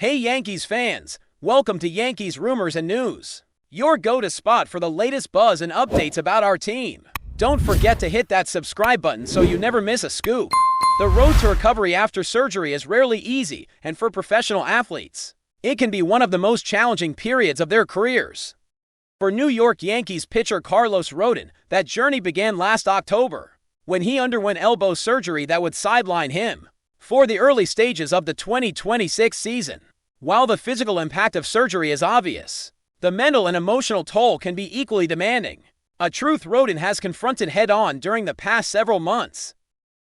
Hey Yankees fans, welcome to Yankees Rumors and News, your go-to spot for the latest buzz and updates about our team. Don't forget to hit that subscribe button so you never miss a scoop. The road to recovery after surgery is rarely easy, and for professional athletes, it can be one of the most challenging periods of their careers. For New York Yankees pitcher Carlos Rodon, that journey began last October, when he underwent elbow surgery that would sideline him for the early stages of the 2026 season. While the physical impact of surgery is obvious, the mental and emotional toll can be equally demanding, a truth Rodon has confronted head-on during the past several months.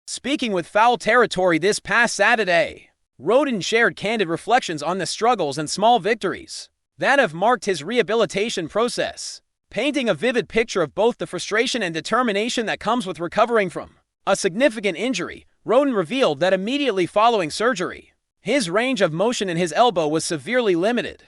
Speaking with Foul Territory this past Saturday, Rodon shared candid reflections on the struggles and small victories that have marked his rehabilitation process, painting a vivid picture of both the frustration and determination that comes with recovering from a significant injury. Rodon revealed that immediately following surgery, his range of motion in his elbow was severely limited,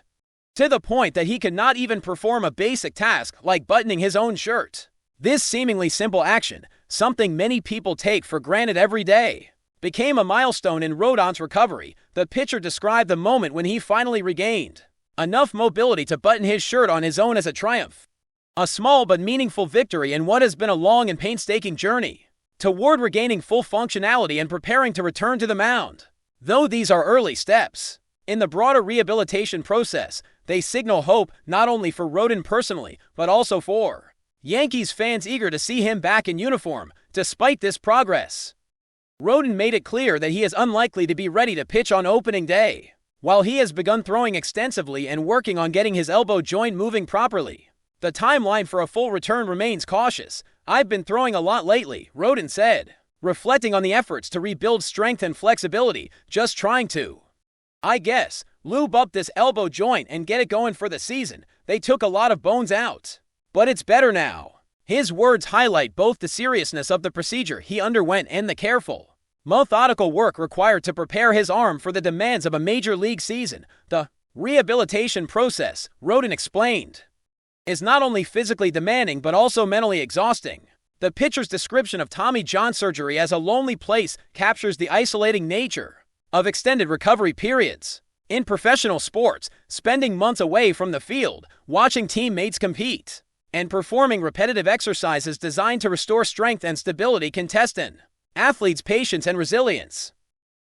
to the point that he could not even perform a basic task like buttoning his own shirt. This seemingly simple action, something many people take for granted every day, became a milestone in Rodon's recovery. The pitcher described the moment when he finally regained enough mobility to button his shirt on his own as a triumph. A small but meaningful victory in what has been a long and painstaking journey toward regaining full functionality and preparing to return to the mound. Though these are early steps in the broader rehabilitation process, they signal hope not only for Rodon personally, but also for Yankees fans eager to see him back in uniform. Despite this progress, Rodon made it clear that he is unlikely to be ready to pitch on opening day. While he has begun throwing extensively and working on getting his elbow joint moving properly, the timeline for a full return remains cautious. "I've been throwing a lot lately," Rodon said, reflecting on the efforts to rebuild strength and flexibility, "just trying to, I guess, lube up this elbow joint and get it going for the season. They took a lot of bones out, but it's better now." His words highlight both the seriousness of the procedure he underwent and the careful, methodical work required to prepare his arm for the demands of a major league season. The rehabilitation process, Rodon explained, is not only physically demanding but also mentally exhausting. The pitcher's description of Tommy John surgery as a lonely place captures the isolating nature of extended recovery periods. In professional sports, spending months away from the field, watching teammates compete, and performing repetitive exercises designed to restore strength and stability can test an athlete's patience and resilience.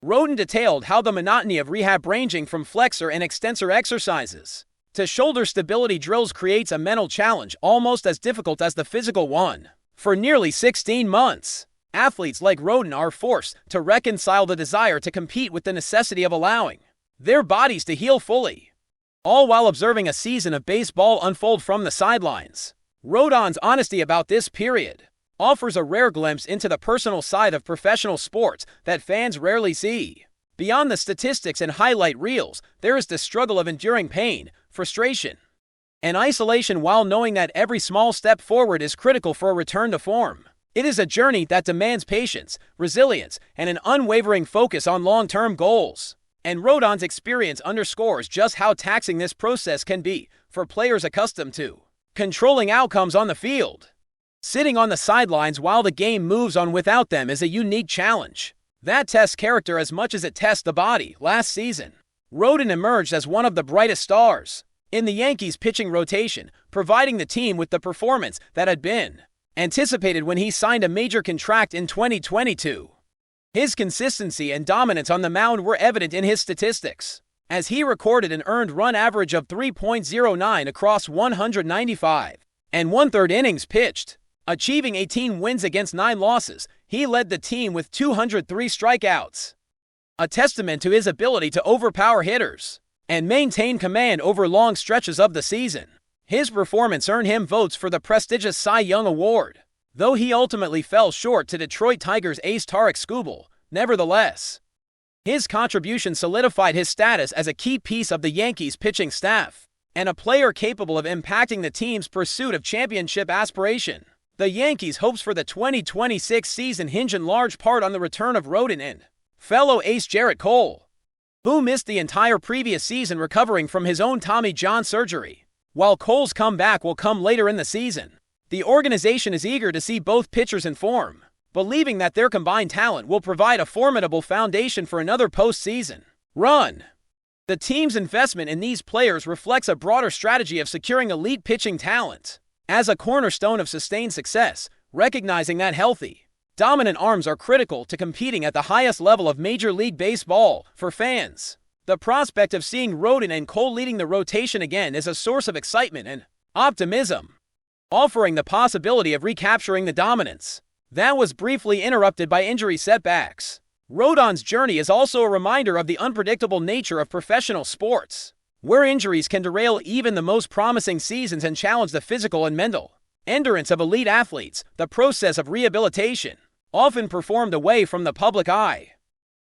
Rodon detailed how the monotony of rehab, ranging from flexor and extensor exercises to shoulder stability drills, creates a mental challenge almost as difficult as the physical one. For nearly 16 months, athletes like Rodon are forced to reconcile the desire to compete with the necessity of allowing their bodies to heal fully, all while observing a season of baseball unfold from the sidelines. Rodon's honesty about this period offers a rare glimpse into the personal side of professional sports that fans rarely see. Beyond the statistics and highlight reels, there is the struggle of enduring pain, frustration, and isolation while knowing that every small step forward is critical for a return to form. It is a journey that demands patience, resilience, and an unwavering focus on long-term goals. And Rodon's experience underscores just how taxing this process can be for players accustomed to controlling outcomes on the field. Sitting on the sidelines while the game moves on without them is a unique challenge that tests character as much as it tests the body. Last season, Rodon emerged as one of the brightest stars in the Yankees pitching rotation, providing the team with the performance that had been anticipated when he signed a major contract in 2022. His consistency and dominance on the mound were evident in his statistics, as he recorded an earned run average of 3.09 across 195 and one-third innings pitched, achieving 18 wins against 9 losses. He led the team with 203 strikeouts, a testament to his ability to overpower hitters and maintain command over long stretches of the season. His performance earned him votes for the prestigious Cy Young Award, though he ultimately fell short to Detroit Tigers ace Tarik Skubal. Nevertheless, his contribution solidified his status as a key piece of the Yankees pitching staff and a player capable of impacting the team's pursuit of championship aspiration. The Yankees' hopes for the 2026 season hinge in large part on the return of Rodon and fellow ace Gerrit Cole, who missed the entire previous season recovering from his own Tommy John surgery. While Cole's comeback will come later in the season, the organization is eager to see both pitchers in form, believing that their combined talent will provide a formidable foundation for another postseason run. The team's investment in these players reflects a broader strategy of securing elite pitching talent as a cornerstone of sustained success, recognizing that healthy, dominant arms are critical to competing at the highest level of Major League Baseball. For fans, the prospect of seeing Rodon and Cole leading the rotation again is a source of excitement and optimism, offering the possibility of recapturing the dominance that was briefly interrupted by injury setbacks. Rodon's journey is also a reminder of the unpredictable nature of professional sports, where injuries can derail even the most promising seasons and challenge the physical and mental endurance of elite athletes. The process of rehabilitation, often performed away from the public eye,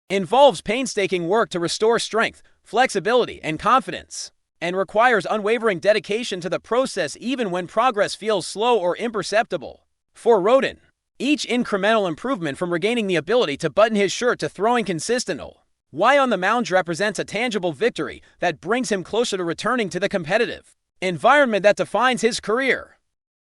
involves painstaking work to restore strength, flexibility, and confidence, and requires unwavering dedication to the process even when progress feels slow or imperceptible. For Rodon, each incremental improvement from regaining the ability to button his shirt to throwing consistently on the mound represents a tangible victory that brings him closer to returning to the competitive environment that defines his career.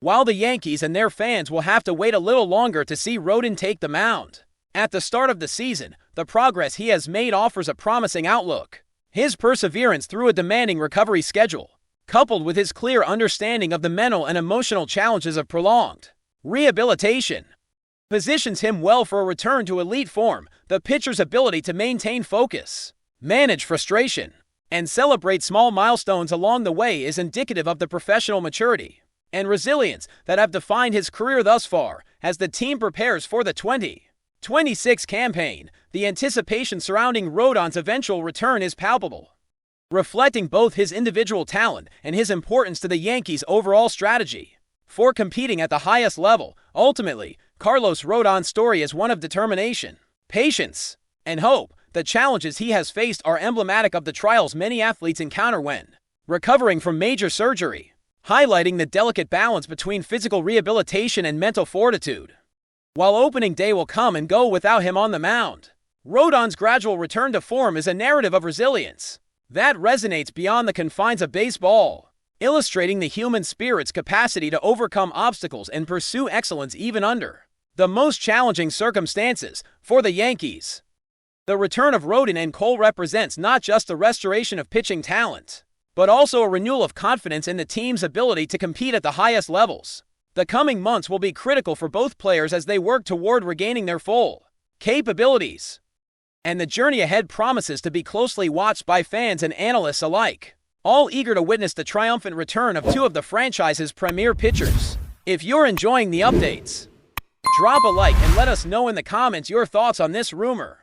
While the Yankees and their fans will have to wait a little longer to see Rodon take the mound at the start of the season, the progress he has made offers a promising outlook. His perseverance through a demanding recovery schedule, coupled with his clear understanding of the mental and emotional challenges of prolonged rehabilitation, positions him well for a return to elite form. The pitcher's ability to maintain focus, manage frustration, and celebrate small milestones along the way is indicative of the professional maturity and resilience that have defined his career thus far. As the team prepares for the 2026 campaign, the anticipation surrounding Rodon's eventual return is palpable, reflecting both his individual talent and his importance to the Yankees' overall strategy for competing at the highest level. Ultimately, Carlos Rodon's story is one of determination, patience, and hope. The challenges he has faced are emblematic of the trials many athletes encounter when recovering from major surgery, highlighting the delicate balance between physical rehabilitation and mental fortitude. While opening day will come and go without him on the mound, Rodon's gradual return to form is a narrative of resilience that resonates beyond the confines of baseball, illustrating the human spirit's capacity to overcome obstacles and pursue excellence even under the most challenging circumstances. For the Yankees, the return of Rodon and Cole represents not just the restoration of pitching talent, but also a renewal of confidence in the team's ability to compete at the highest levels. The coming months will be critical for both players as they work toward regaining their full capabilities, and the journey ahead promises to be closely watched by fans and analysts alike, all eager to witness the triumphant return of two of the franchise's premier pitchers. If you're enjoying the updates, drop a like and let us know in the comments your thoughts on this rumor.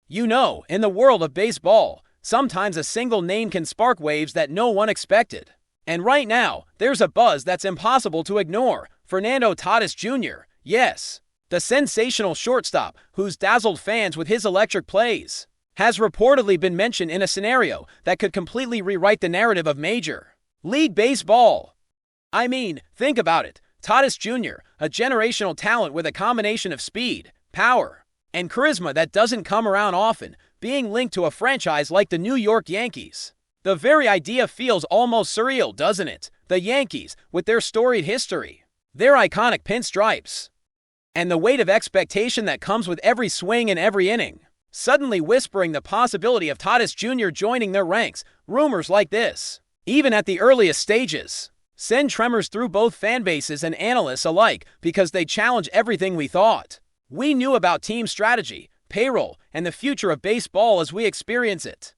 You know, in the world of baseball, sometimes a single name can spark waves that no one expected. And right now, there's a buzz that's impossible to ignore. Fernando Tatis Jr., yes, the sensational shortstop who's dazzled fans with his electric plays, has reportedly been mentioned in a scenario that could completely rewrite the narrative of Major League Baseball. I mean, think about it. Tatis Jr., a generational talent with a combination of speed, power, and charisma that doesn't come around often, being linked to a franchise like the New York Yankees. The very idea feels almost surreal, doesn't it? The Yankees, with their storied history, their iconic pinstripes, and the weight of expectation that comes with every swing and every inning, suddenly whispering the possibility of Tatis Jr. joining their ranks. Rumors like this, even at the earliest stages, send tremors through both fan bases and analysts alike because they challenge everything we thought we knew about team strategy, payroll, and the future of baseball as we experience it.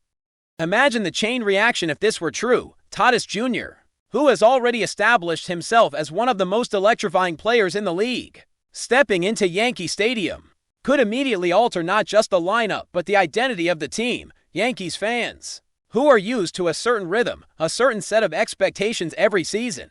Imagine the chain reaction if this were true. Tatis Jr., who has already established himself as one of the most electrifying players in the league, stepping into Yankee Stadium, could immediately alter not just the lineup but the identity of the team. Yankees fans, who are used to a certain rhythm, a certain set of expectations every season,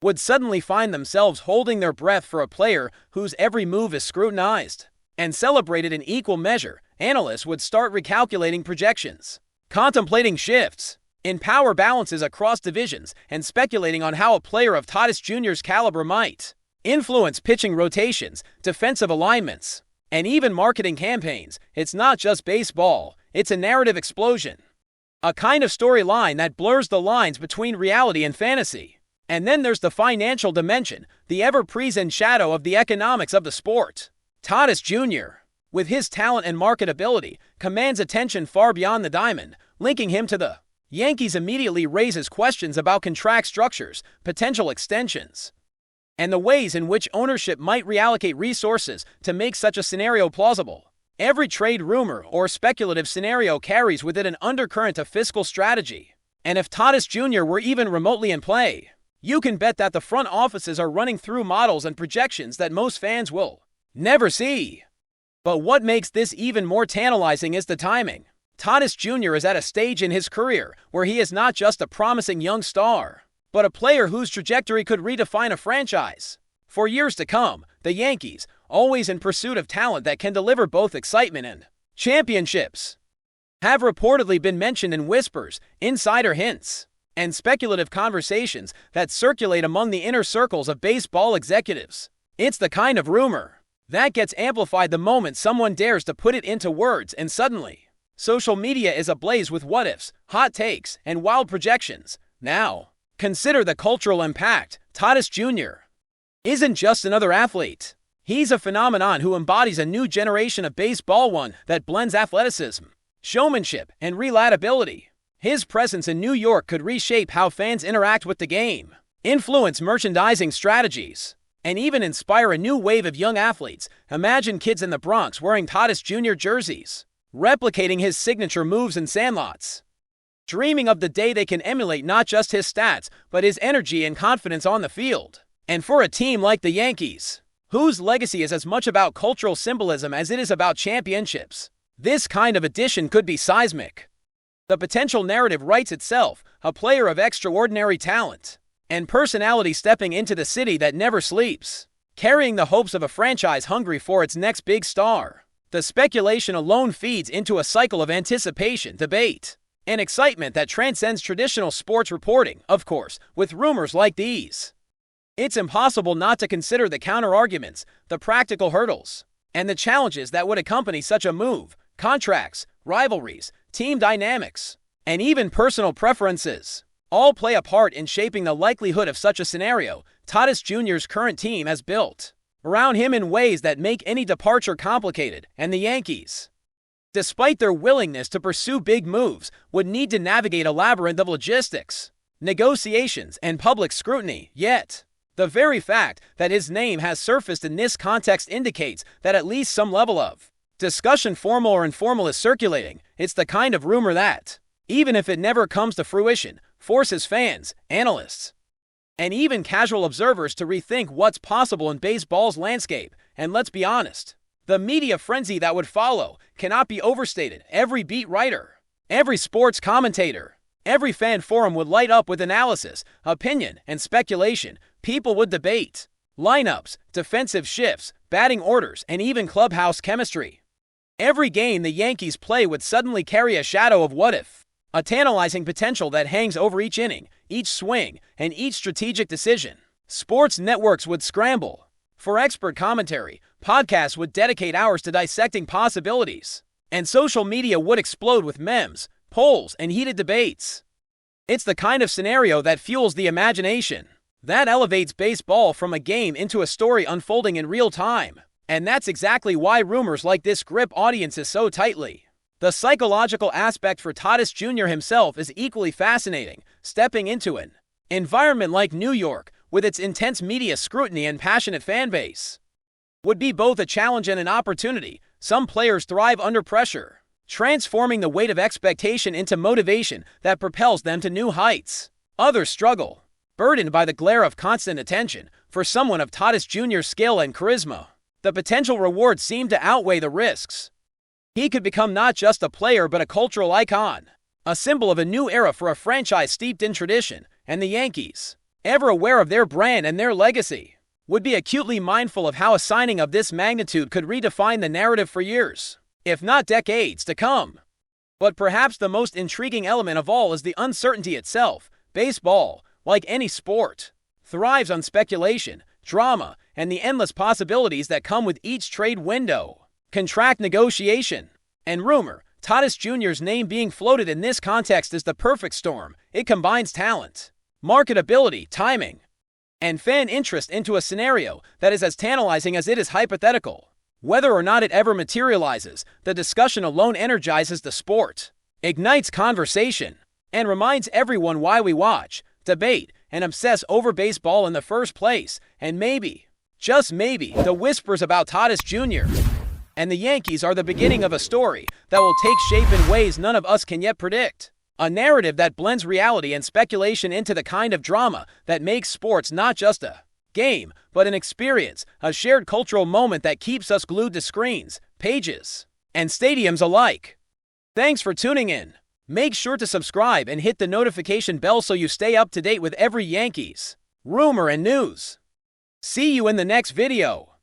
would suddenly find themselves holding their breath for a player whose every move is scrutinized and celebrated in equal measure. Analysts would start recalculating projections, contemplating shifts in power balances across divisions, and speculating on how a player of Tatis Jr.'s caliber might influence pitching rotations, defensive alignments, and even marketing campaigns. It's not just baseball, it's a narrative explosion, a kind of storyline that blurs the lines between reality and fantasy. And then there's the financial dimension, the ever-present shadow of the economics of the sport. Tatis Jr., with his talent and marketability, commands attention far beyond the diamond. linking him to the Yankees immediately raises questions about contract structures, potential extensions, and the ways in which ownership might reallocate resources to make such a scenario plausible. Every trade rumor or speculative scenario carries with it an undercurrent of fiscal strategy. And if Tatis Jr. were even remotely in play, you can bet that the front offices are running through models and projections that most fans will never see. But what makes this even more tantalizing is the timing. Tatis Jr. is at a stage in his career where he is not just a promising young star, but a player whose trajectory could redefine a franchise. For years to come, the Yankees, always in pursuit of talent that can deliver both excitement and championships, have reportedly been mentioned in whispers, insider hints, and speculative conversations that circulate among the inner circles of baseball executives. It's the kind of rumor that gets amplified the moment someone dares to put it into words, and suddenly, social media is ablaze with what-ifs, hot takes, and wild projections. Now, consider the cultural impact. Tatis Jr. isn't just another athlete. He's a phenomenon who embodies a new generation of baseball, one that blends athleticism, showmanship, and relatability. His presence in New York could reshape how fans interact with the game, influence merchandising strategies, and even inspire a new wave of young athletes. Imagine kids in the Bronx wearing Tatis Jr. jerseys, replicating his signature moves in sandlots, dreaming of the day they can emulate not just his stats, but his energy and confidence on the field. And for a team like the Yankees, whose legacy is as much about cultural symbolism as it is about championships, this kind of addition could be seismic. The potential narrative writes itself, a player of extraordinary talent and personality stepping into the city that never sleeps, carrying the hopes of a franchise hungry for its next big star. The speculation alone feeds into a cycle of anticipation, debate, and excitement that transcends traditional sports reporting. Of course, with rumors like these, it's impossible not to consider the counter-arguments, the practical hurdles, and the challenges that would accompany such a move. Contracts, rivalries, team dynamics, and even personal preferences all play a part in shaping the likelihood of such a scenario. Tatis Jr.'s current team has built around him in ways that make any departure complicated, and the Yankees, despite their willingness to pursue big moves, would need to navigate a labyrinth of logistics, negotiations, and public scrutiny. Yet, the very fact that his name has surfaced in this context indicates that at least some level of discussion, formal or informal, is circulating. It's the kind of rumor that, even if it never comes to fruition, forces fans, analysts, and even casual observers to rethink what's possible in baseball's landscape. And let's be honest, the media frenzy that would follow cannot be overstated. Every beat writer, every sports commentator, every fan forum would light up with analysis, opinion, and speculation. People would debate lineups, defensive shifts, batting orders, and even clubhouse chemistry. Every game the Yankees play would suddenly carry a shadow of what if, a tantalizing potential that hangs over each inning, each swing, and each strategic decision. Sports networks would scramble for expert commentary, podcasts would dedicate hours to dissecting possibilities, and social media would explode with memes, polls, and heated debates. It's the kind of scenario that fuels the imagination, that elevates baseball from a game into a story unfolding in real time. And that's exactly why rumors like this grip audiences so tightly. The psychological aspect for Tatis Jr. himself is equally fascinating. Stepping into an environment like New York, with its intense media scrutiny and passionate fan base, would be both a challenge and an opportunity. Some players thrive under pressure, transforming the weight of expectation into motivation that propels them to new heights. Others struggle, burdened by the glare of constant attention. For someone of Tatis Jr.'s skill and charisma, the potential rewards seem to outweigh the risks. He could become not just a player but a cultural icon, a symbol of a new era for a franchise steeped in tradition. And the Yankees, ever aware of their brand and their legacy, would be acutely mindful of how a signing of this magnitude could redefine the narrative for years, if not decades, to come. But perhaps the most intriguing element of all is the uncertainty itself. Baseball, like any sport, thrives on speculation, drama, and the endless possibilities that come with each trade window, contract negotiation, and rumor. Tatis Jr.'s name being floated in this context is the perfect storm. It combines talent, marketability, timing, and fan interest into a scenario that is as tantalizing as it is hypothetical. Whether or not it ever materializes, the discussion alone energizes the sport. ignites conversation, and reminds everyone why we watch, debate, and obsess over baseball in the first place, and maybe, just maybe, the whispers about Tatis Jr. and the Yankees are the beginning of a story that will take shape in ways none of us can yet predict. A narrative that blends reality and speculation into the kind of drama that makes sports not just a game, but an experience, a shared cultural moment that keeps us glued to screens, pages, and stadiums alike. Thanks for tuning in. Make sure to subscribe and hit the notification bell so you stay up to date with every Yankees rumor and news. See you in the next video.